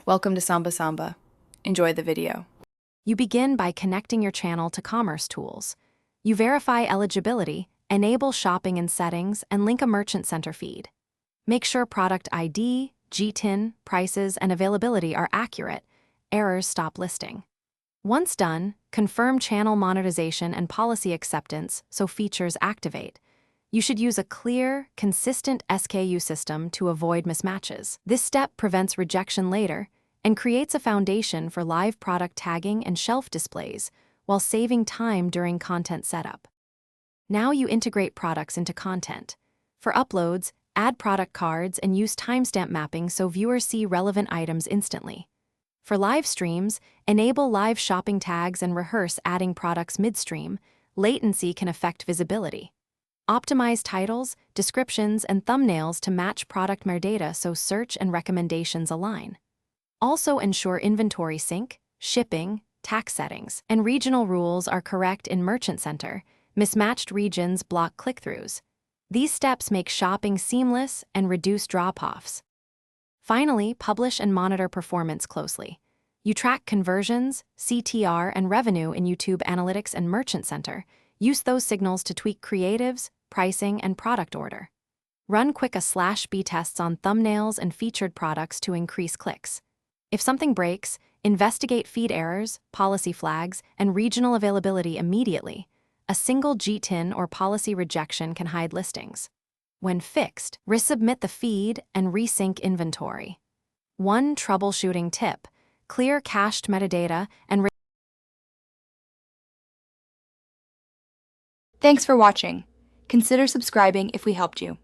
Welcome to Samba Samba. Enjoy the video. You begin by connecting your channel to commerce tools. You verify eligibility, enable shopping in settings, and link a merchant center feed. Make sure product ID, GTIN, prices, and availability are accurate. Errors stop listing. Once done, confirm channel monetization and policy acceptance so features activate. You should use a clear, consistent SKU system to avoid mismatches. This step prevents rejection later and creates a foundation for live product tagging and shelf displays while saving time during content setup. Now you integrate products into content. For uploads, add product cards and use timestamp mapping so viewers see relevant items instantly. For live streams, enable live shopping tags and rehearse adding products midstream. Latency can affect visibility. Optimize titles, descriptions, and thumbnails to match product metadata so search and recommendations align. Also ensure inventory sync, shipping, tax settings, and regional rules are correct in Merchant Center. Mismatched regions block click-throughs. These steps make shopping seamless and reduce drop-offs. Finally, publish and monitor performance closely. You track conversions, CTR, and revenue in YouTube Analytics and Merchant Center. Use those signals to tweak creatives, pricing, and product order. Run quick A/B tests on thumbnails and featured products to increase clicks. If something breaks, investigate feed errors, policy flags, and regional availability immediately. A single GTIN or policy rejection can hide listings. When fixed, resubmit the feed and resync inventory. One troubleshooting tip: clear cached metadata and Thanks for watching. Consider subscribing if we helped you.